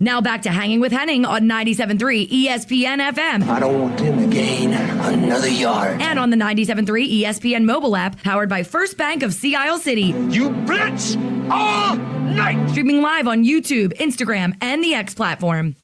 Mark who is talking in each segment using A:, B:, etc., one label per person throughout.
A: Now back to Hanging with Hennig on 97.3 ESPN FM.
B: I don't want them to gain another yard.
A: And on the 97.3 ESPN mobile app, powered by First Bank of Sea Isle City.
B: You blitz all night.
A: Streaming live on YouTube, Instagram, and the X platform.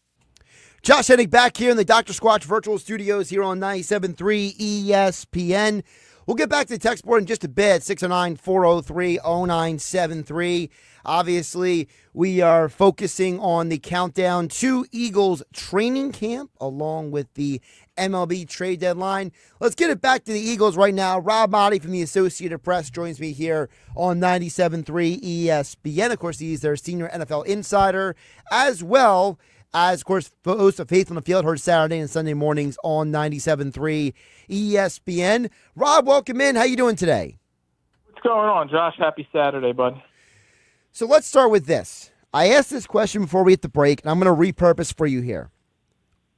C: Josh Hennig back here in the Dr. Squatch virtual studios here on 97.3 ESPN. We'll get back to the text board in just a bit, 609-403-0973. Obviously, we are focusing on the countdown to Eagles training camp along with the MLB trade deadline. Let's get it back to the Eagles right now. Rob Maaddi from the Associated Press joins me here on 97.3 ESPN. Of course, he's their senior NFL insider, as well as, of course, host of Faith on the Field, heard Saturday and Sunday mornings on 97.3 ESPN. Rob, welcome in. How you doing today?
D: What's going on, Josh? Happy Saturday, bud.
C: So let's start with this. I asked this question before we hit the break, and I'm going to repurpose for you here.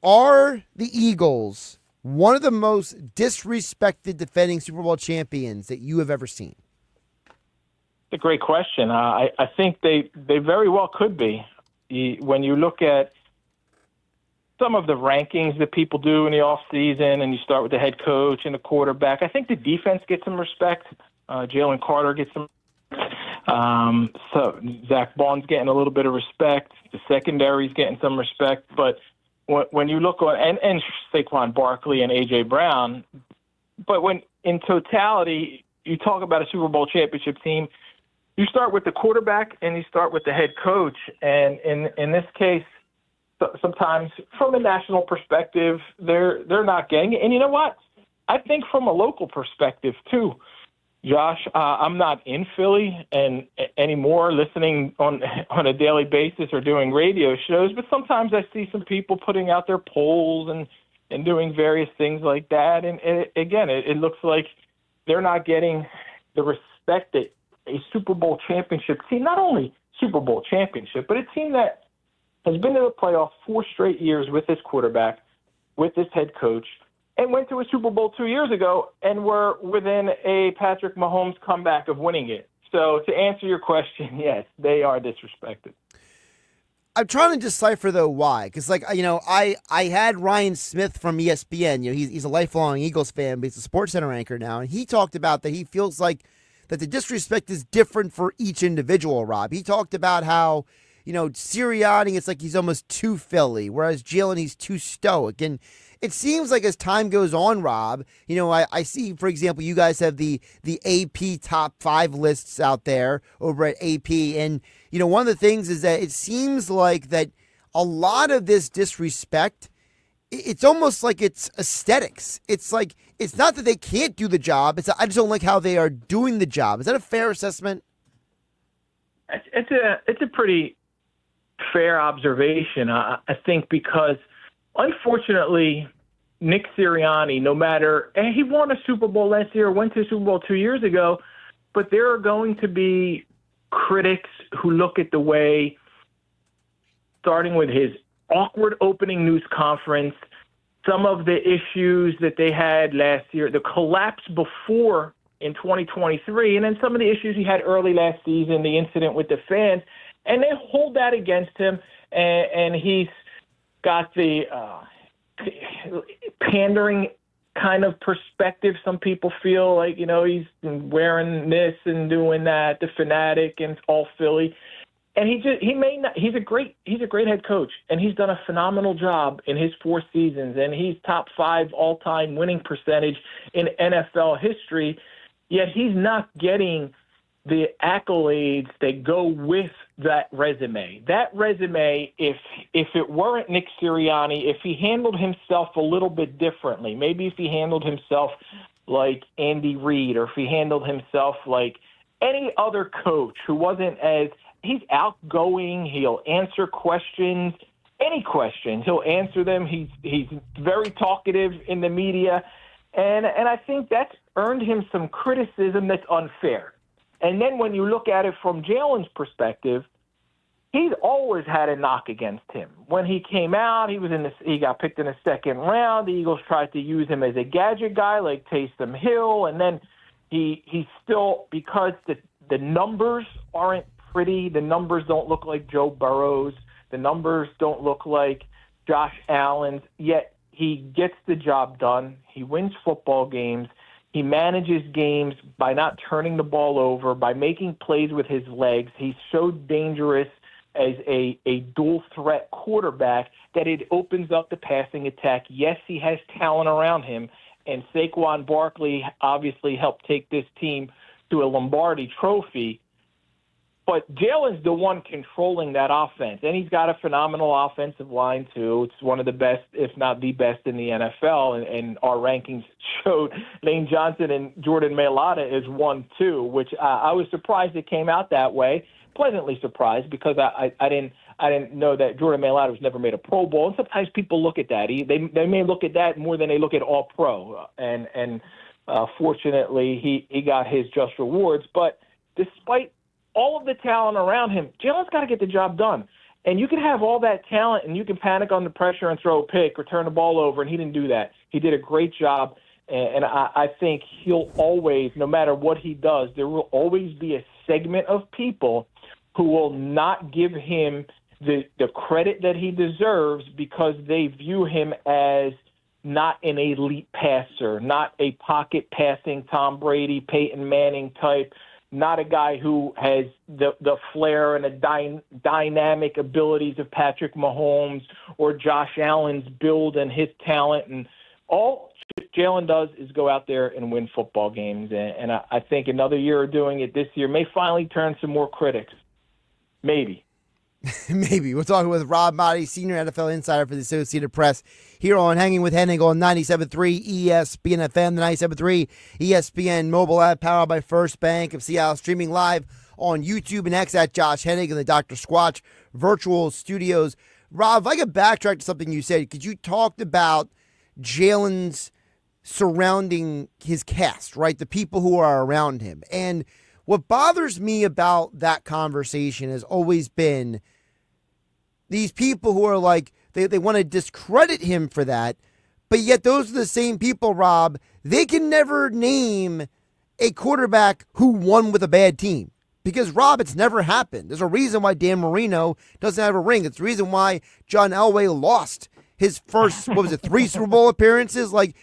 C: Are the Eagles one of the most disrespected defending Super Bowl champions that you have ever seen?
D: It's a great question. I think they very well could be. When you look at some of the rankings that people do in the offseason and you start with the head coach and the quarterback, I think the defense gets some respect. Jalen Carter gets some. So Zach Bond's getting a little bit of respect. The secondary's getting some respect. But when you look on, and Saquon Barkley and A.J. Brown, but when in totality you talk about a Super Bowl championship team, you start with the quarterback and you start with the head coach. And in this case, sometimes from a national perspective, they're not getting it. And you know what? I think from a local perspective too, Josh, I'm not in Philly and anymore listening on a daily basis or doing radio shows, but sometimes I see some people putting out their polls and doing various things like that. And it looks like they're not getting the respect that a Super Bowl championship team, not only Super Bowl championship, but a team that has been to the playoffs 4 straight years with this quarterback, with this head coach, and went to a Super Bowl 2 years ago and were within a Patrick Mahomes comeback of winning it. So to answer your question, yes, they are disrespected.
C: I'm trying to decipher, though, why. Because, I had Ryan Smith from ESPN. He's a lifelong Eagles fan, but he's a SportsCenter anchor now. And he talked about that he feels like that the disrespect is different for each individual, Rob. He talked about how, Sirianni, it's like he's almost too Philly, whereas Jalen, he's too stoic. And it seems like as time goes on, Rob, I see, for example, you guys have the AP top 5 lists out there over at AP. And, one of the things is that it seems like that a lot of this disrespect, it's almost like it's aesthetics. It's like, it's not that they can't do the job. It's I just don't like how they are doing the job. Is that a fair assessment?
D: It's a pretty fair observation, I think, because unfortunately, Nick Sirianni, no matter, and he won a Super Bowl last year, went to a Super Bowl 2 years ago, but there are going to be critics who look at the way, starting with his awkward opening news conference, some of the issues that they had last year, the collapse before in 2023, and then some of the issues he had early last season, the incident with the fans, and they hold that against him, and he's got the pandering kind of perspective. Some people feel like, he's wearing this and doing that, the fanatic, and it's all Philly. And he's a great head coach, and he's done a phenomenal job in his 4 seasons, and he's top 5 all-time winning percentage in NFL history, yet he's not getting the accolades that go with that resume. That resume, if it weren't Nick Sirianni, if he handled himself a little bit differently, maybe if he handled himself like Andy Reid, or if he handled himself like any other coach who wasn't as – he's outgoing, he'll answer questions, any questions, he'll answer them. He's very talkative in the media, and I think that's earned him some criticism that's unfair. And then when you look at it from Jalen's perspective, he's always had a knock against him. When he came out, he got picked in the 2nd round. The Eagles tried to use him as a gadget guy like Taysom Hill, and then he still, because the numbers aren't pretty, the numbers don't look like Joe Burrow's, The numbers don't look like Josh Allen's, yet he gets the job done. He wins football games. He manages games by not turning the ball over, by making plays with his legs. He's so dangerous as a dual-threat quarterback that it opens up the passing attack. Yes, he has talent around him, and Saquon Barkley obviously helped take this team to a Lombardi trophy. But Jalen's the one controlling that offense, and he's got a phenomenal offensive line, too. It's one of the best, if not the best, in the NFL, and our rankings showed Lane Johnson and Jordan Mailata is 1-2, which I was surprised it came out that way, pleasantly surprised, because I didn't know that Jordan Mailata was never made a Pro Bowl, and sometimes people look at that. They may look at that more than they look at All-Pro, and fortunately he got his just rewards. But despite all of the talent around him, Jalen's got to get the job done. And you can have all that talent, and you can panic under pressure and throw a pick or turn the ball over, and he didn't do that. He did a great job, and I think he'll always, no matter what he does, there will always be a segment of people who will not give him the credit that he deserves because they view him as not an elite passer, not a pocket-passing Tom Brady, Peyton Manning type, not a guy who has the flair and the dynamic abilities of Patrick Mahomes or Josh Allen's build and his talent. And all Jalen does is go out there and win football games. And I think another year of doing it this year may finally turn some more critics. Maybe.
C: Maybe. We're talking with Rob Maaddi, senior NFL insider for the Associated Press, here on Hanging with Hennig on 97.3 ESPN FM, the 97.3 ESPN mobile app powered by First Bank of Seattle, streaming live on YouTube and X at Josh Hennig and the Dr. Squatch virtual studios. Rob, if I could backtrack to something you said, because you talked about Jalen's surrounding his cast, right? The people who are around him. And what bothers me about that conversation has always been these people who are like, they want to discredit him for that, but yet those are the same people, Rob, they can never name a quarterback who won with a bad team. Because, Rob, it's never happened. There's a reason why Dan Marino doesn't have a ring. It's the reason why John Elway lost his first, 3 Super Bowl appearances? Like,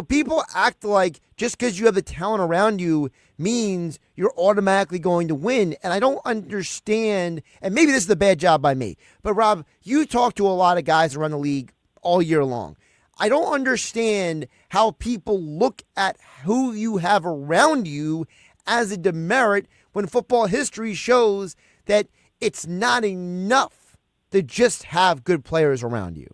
C: people act like just because you have the talent around you means you're automatically going to win. And I don't understand, and maybe this is a bad job by me, but Rob, you talk to a lot of guys around the league all year long. I don't understand how people look at who you have around you as a demerit when football history shows that it's not enough to just have good players around you.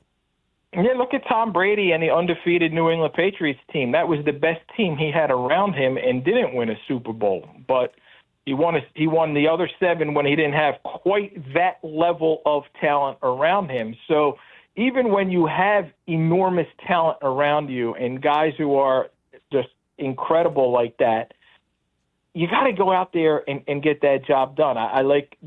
D: Yeah, look at Tom Brady and the undefeated New England Patriots team. That was the best team he had around him and didn't win a Super Bowl. But he won the other 7 when he didn't have quite that level of talent around him. So even when you have enormous talent around you and guys who are just incredible like that, you got to go out there and get that job done. I like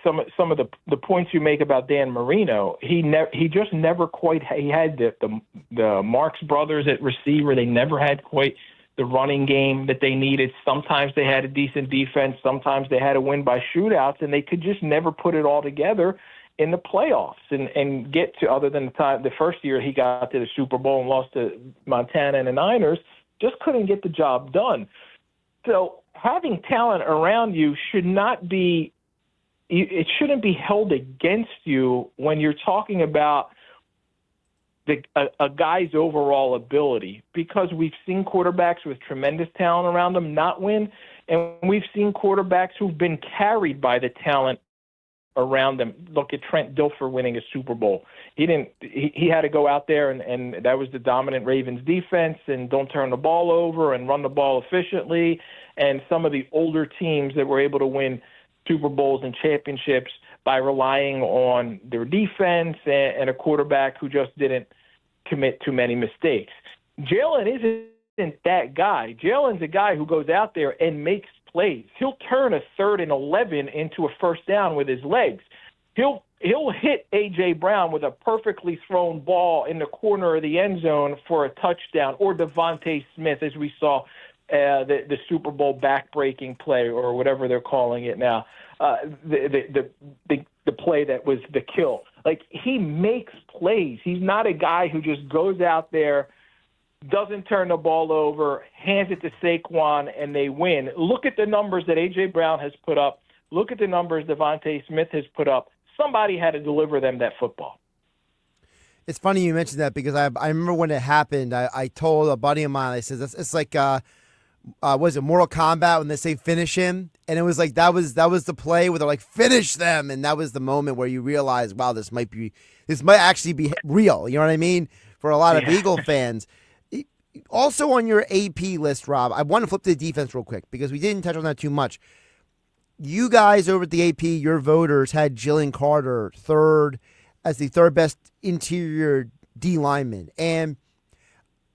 D: some of the points you make about Dan Marino. He just never quite he had the Marx brothers at receiver. They never had quite the running game that they needed. Sometimes they had a decent defense. Sometimes they had to win by shootouts, and they could just never put it all together in the playoffs and get to, other than the first year he got to the Super Bowl and lost to Montana and the Niners, just couldn't get the job done. So having talent around you shouldn't be held against you when you're talking about a guy's overall ability, because we've seen quarterbacks with tremendous talent around them not win, and we've seen quarterbacks who've been carried by the talent around them. Look at Trent Dilfer winning a Super Bowl. He had to go out there and that was the dominant Ravens defense, and don't turn the ball over and run the ball efficiently. And some of the older teams that were able to win Super Bowls and championships by relying on their defense and a quarterback who just didn't commit too many mistakes. Jalen isn't that guy. Jalen's a guy who goes out there and makes plays. He'll turn a 3rd and 11 into a first down with his legs. He'll hit A.J. Brown with a perfectly thrown ball in the corner of the end zone for a touchdown, or Devontae Smith, as we saw the Super Bowl back-breaking play, or whatever they're calling it now, the play that was the kill. Like, he makes plays. He's not a guy who just goes out there, doesn't turn the ball over, hands it to Saquon, and they win. Look at the numbers that A.J. Brown has put up. Look at the numbers Devontae Smith has put up. Somebody had to deliver them that football.
C: It's funny you mentioned that because I remember when it happened, I told a buddy of mine, I said, it's like, was it Mortal Kombat when they say finish him? And it was like, that was the play where they're like, finish them. And that was the moment where you realize, wow, this might actually be real. You know what I mean? For a lot of Eagle fans. Also on your AP list, Rob, I want to flip to the defense real quick because we didn't touch on that too much. You guys over at the AP, your voters had Jalen Carter third as the third best interior D lineman. And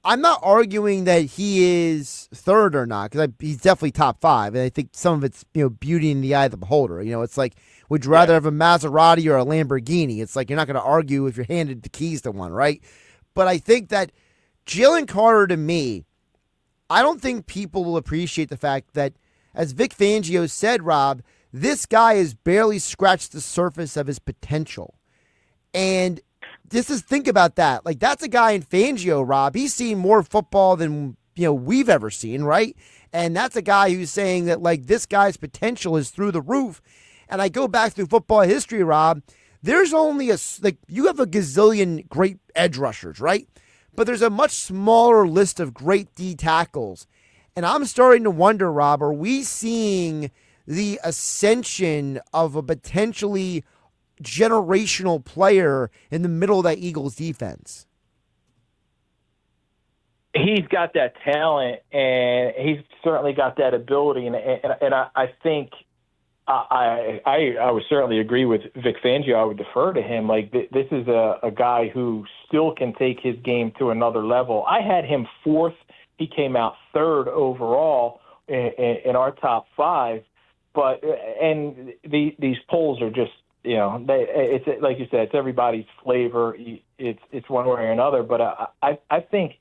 C: I'm not arguing that he is third or not because he's definitely top five. And I think some of it's, beauty in the eye of the beholder. It's like, would you rather have a Maserati or a Lamborghini? It's like you're not going to argue if you're handed the keys to one, right? But I think that Jalen Carter, to me, I don't think people will appreciate the fact that, as Vic Fangio said, Rob, this guy has barely scratched the surface of his potential. And think about that. Like, that's a guy in Fangio, Rob. He's seen more football than, we've ever seen, right? And that's a guy who's saying that, like, this guy's potential is through the roof. And I go back through football history, Rob. There's only you have a gazillion great edge rushers, right? But there's a much smaller list of great D tackles. And I'm starting to wonder, Rob, are we seeing the ascension of a potentially generational player in the middle of that Eagles defense?
D: He's got that talent, and he's certainly got that ability. And I think I would certainly agree with Vic Fangio. I would defer to him. Like, this is a guy who still can take his game to another level. I had him fourth. He came out third overall in our top five. But these polls are just, it's like you said, it's everybody's flavor. It's one way or another. But I think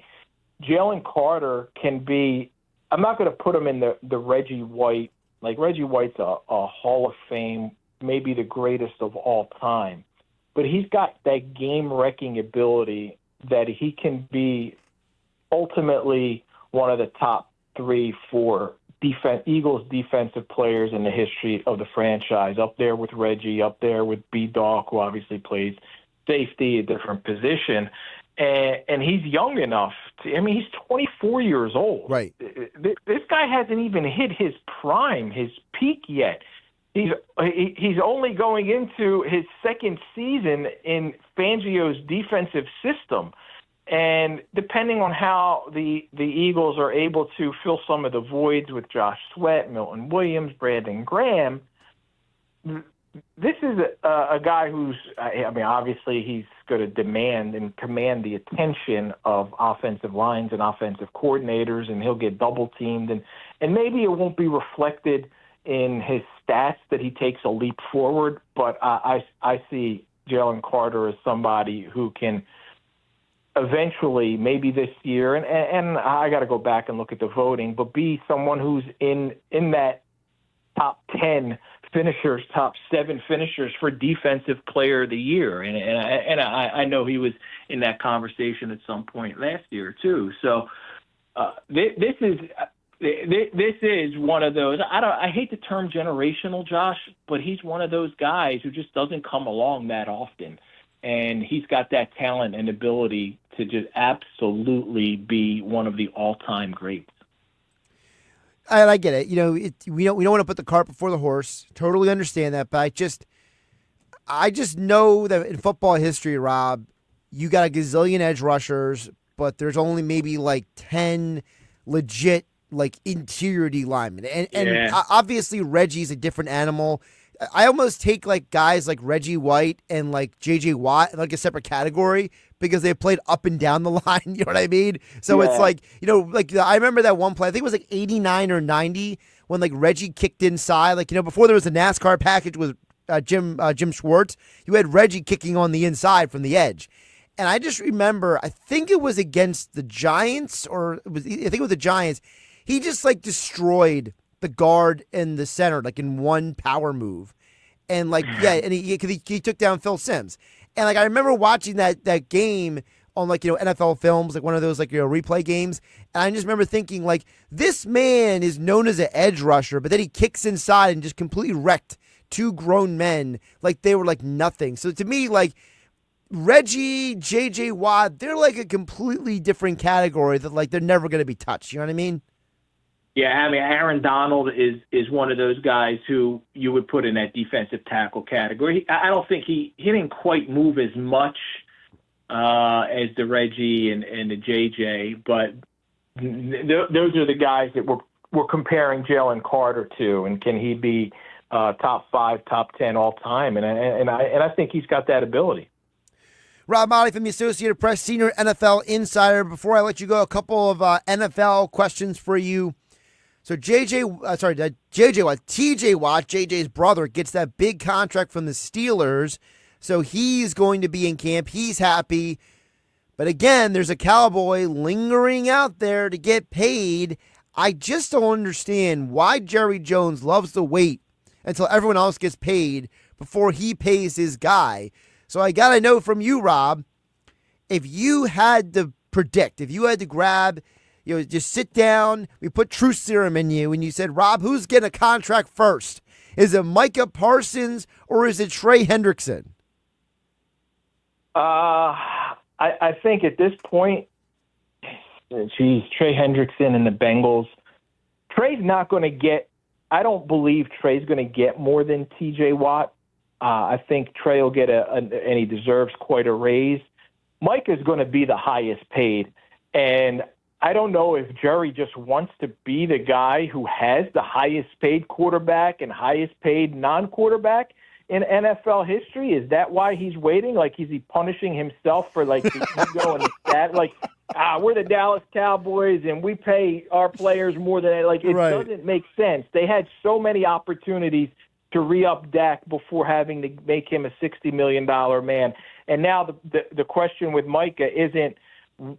D: Jalen Carter can be. I'm not going to put him in the Reggie White. Like, Reggie White's a Hall of Fame, maybe the greatest of all time. But he's got that game-wrecking ability that he can be ultimately one of the top 3, 4 Eagles defensive players in the history of the franchise, up there with Reggie, up there with B-Dawk, who obviously plays safety, a different position. And he's young enough he's 24 years old.
C: Right.
D: This guy hasn't even hit his prime, his peak yet. He's only going into his second season in Fangio's defensive system. And depending on how the Eagles are able to fill some of the voids with Josh Sweat, Milton Williams, Brandon Graham, this is a guy who's, obviously he's going to demand and command the attention of offensive lines and offensive coordinators, and he'll get double-teamed. And maybe it won't be reflected in his stats that he takes a leap forward, but I see Jalen Carter as somebody who can eventually, maybe this year, and I got to go back and look at the voting, but be someone who's in that top 10 finishers, top 7 finishers for Defensive Player of the Year. And I know he was in that conversation at some point last year too. So this is one of those. I hate the term generational, Josh, but he's one of those guys who just doesn't come along that often. And he's got that talent and ability to just absolutely be one of the all-time greats.
C: And I get it. We don't want to put the cart before the horse. Totally understand that. But I just know that in football history, Rob, you got a gazillion edge rushers, but there's only maybe like 10 legit interior D linemen. And obviously Reggie's a different animal. I almost take guys like Reggie White and J.J. Watt in a separate category because they played up and down the line. You know what I mean? So it's I remember that one play. I think it was 89 or 90 when Reggie kicked inside. Before there was a NASCAR package with Jim Schwartz, you had Reggie kicking on the inside from the edge. And I just remember, I think it was against the Giants I think it was the Giants. He just destroyed the guard and the center in one power move. And and he took down Phil Simms. And like I remember watching that game on like, NFL films, like one of those like, replay games. And I just remember thinking like, this man is known as an edge rusher, but then he kicks inside and just completely wrecked two grown men like they were like nothing. So to me, like Reggie, J.J. Watt, they're like a completely different category that like they're never going to be touched. You know what I mean?
D: Yeah, I mean, Aaron Donald is one of those guys who you would put in that defensive tackle category. I don't think he didn't quite move as much as the Reggie and the JJ, but those are the guys that we're comparing Jalen Carter to, and can he be top 5, top 10 all time? And I think he's got that ability.
C: Rob Maaddi from the Associated Press, senior NFL insider. Before I let you go, a couple of NFL questions for you. So TJ Watt, JJ's brother, gets that big contract from the Steelers. So he's going to be in camp. He's happy. But again, there's a Cowboy lingering out there to get paid. I just don't understand why Jerry Jones loves to wait until everyone else gets paid before he pays his guy. So I got to know from you, Rob, if you had to predict, if you had to grab, just sit down, we put truth serum in you, and you said, Rob, who's getting a contract first? Is it Micah Parsons or is it Trey Hendrickson?
D: I think at this point, Trey Hendrickson and the Bengals. Trey's not going to get, I don't believe Trey's going to get more than TJ Watt. I think Trey will get and he deserves quite a raise. Mike is going to be the highest paid. And I don't know if Jerry just wants to be the guy who has the highest paid quarterback and highest paid non-quarterback in NFL history. Is that why he's waiting? Like, is he punishing himself for like the ego and the stat? Like, we're the Dallas Cowboys and we pay our players more than like it
C: right.
D: Doesn't make sense. They had so many opportunities to re-up Dak before having to make him a $60 million man. And now the question with Micah isn't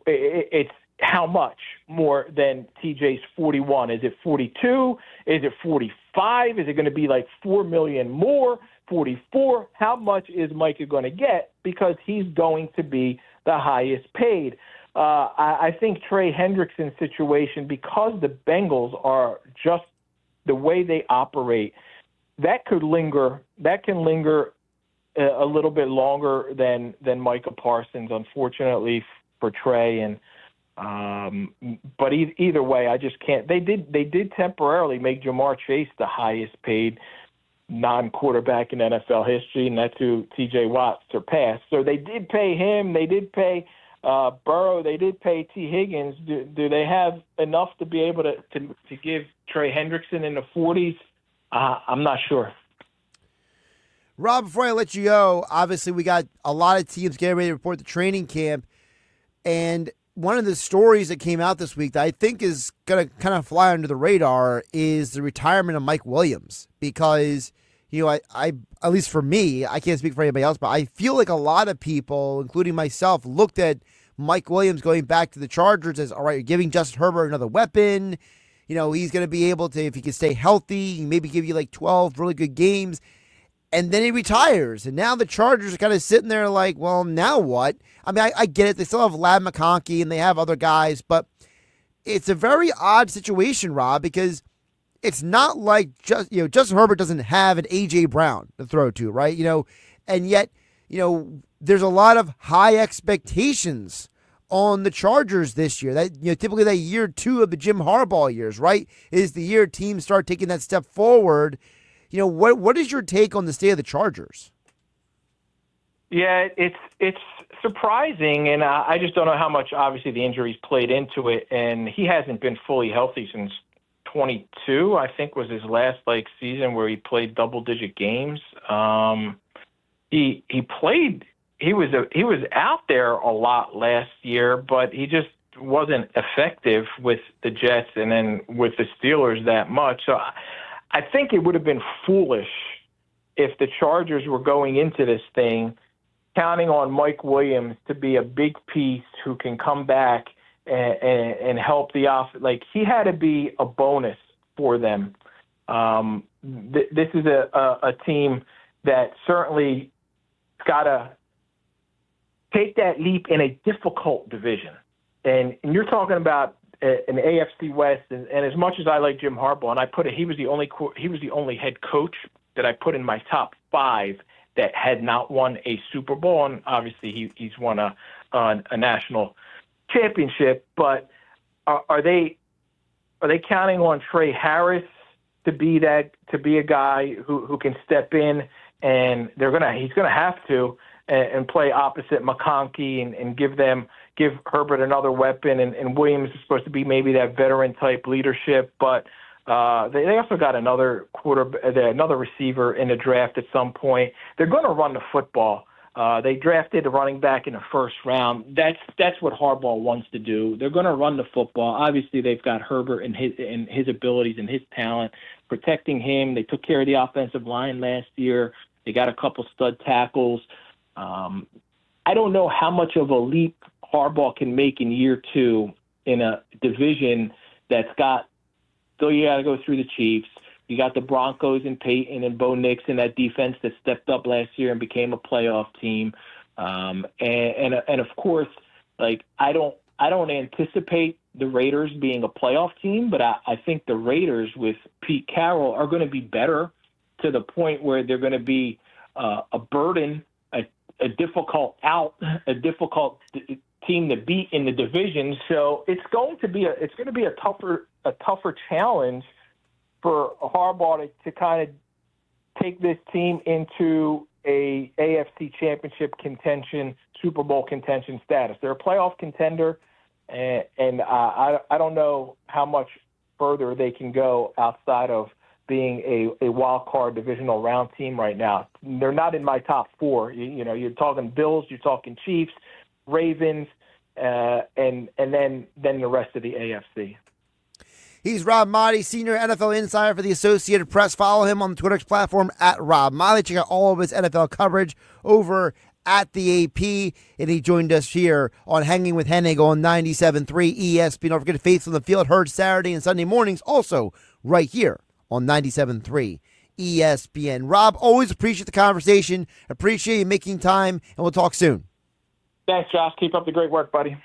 D: it's how much more than TJ's 41? Is it 42? Is it 45? Is it going to be like $4 million more? 44? How much is Micah going to get? Because he's going to be the highest paid. I think Trey Hendrickson's situation, because the Bengals are just the way they operate, that can linger a little bit longer than Micah Parsons, unfortunately for Trey. And but either way, I just can't. They did temporarily make Jamar Chase the highest paid non-quarterback in NFL history, and that's who T.J. Watt surpassed. So they did pay him. They did pay Burrow. They did pay T. Higgins. Do they have enough to be able to give Trey Hendrickson in the 40s? I'm not sure.
C: Rob, before I let you go, obviously we got a lot of teams getting ready to report the training camp, and one of the stories that came out this week that I think is going to kind of fly under the radar is the retirement of Mike Williams, because, I at least for me, I can't speak for anybody else, but I feel like a lot of people, including myself, looked at Mike Williams going back to the Chargers as, all right, you're giving Justin Herbert another weapon. He's going to be able to, if he can stay healthy, maybe give you like 12 really good games. And then he retires. And now the Chargers are kind of sitting there like, well, now what? I mean, I get it. They still have Lad McConkey and they have other guys, but it's a very odd situation, Rob, because it's not like Justin Herbert doesn't have an A.J. Brown to throw to, right? And yet, there's a lot of high expectations on the Chargers this year. That typically that year 2 of the Jim Harbaugh years, right, is the year teams start taking that step forward. What is your take on the state of the Chargers?
D: Yeah, it's surprising, and I just don't know how much, obviously, the injuries played into it, and he hasn't been fully healthy since 22, I think, was his last season where he played double-digit games. He played. He was out there a lot last year, but he just wasn't effective with the Jets and then with the Steelers that much. So I think it would have been foolish if the Chargers were going into this thing counting on Mike Williams to be a big piece who can come back and help the offense. He had to be a bonus for them. This is a team that certainly got to take that leap in a difficult division. And you're talking about an AFC West, and as much as I like Jim Harbaugh, and he was the only head coach that I put in my top 5 that had not won a Super Bowl, and obviously he's won a national championship. But are they counting on Trey Harris to be a guy who can step in, and he's gonna have to and play opposite McConkey and give Herbert another weapon, and Williams is supposed to be maybe that veteran type leadership, but they also got another receiver in the draft at some point. They're going to run the football. They drafted a running back in the first round. That's what Harbaugh wants to do. They're going to run the football. Obviously, they've got Herbert and his abilities and his talent, protecting him. They took care of the offensive line last year. They got a couple stud tackles. I don't know how much of a leap Harbaugh can make in year 2 in a division that's got. Still, you got to go through the Chiefs. You got the Broncos and Peyton and Bo Nix and that defense that stepped up last year and became a playoff team. And of course, like I don't anticipate the Raiders being a playoff team, but I think the Raiders with Pete Carroll are going to be better to the point where they're going to be a burden, a difficult team to beat in the division. So it's going to be a tougher challenge for Harbaugh to kind of take this team into a AFC championship contention, Super Bowl contention status. They're a playoff contender, and I don't know how much further they can go outside of being a wild card divisional round team right now. They're not in my top 4. You're talking Bills, you're talking Chiefs, Ravens, and then the rest of the AFC.
C: He's Rob Maaddi, senior NFL insider for the Associated Press. Follow him on the Twitter platform at Rob Maaddi. Check out all of his NFL coverage over at the AP. And he joined us here on Hanging with Hennig on 97.3 ESPN. Don't forget to Faithful in the Field, heard Saturday and Sunday mornings, also right here on 97.3 ESPN. Rob, always appreciate the conversation. Appreciate you making time, and we'll talk soon.
D: Thanks, Josh. Keep up the great work, buddy.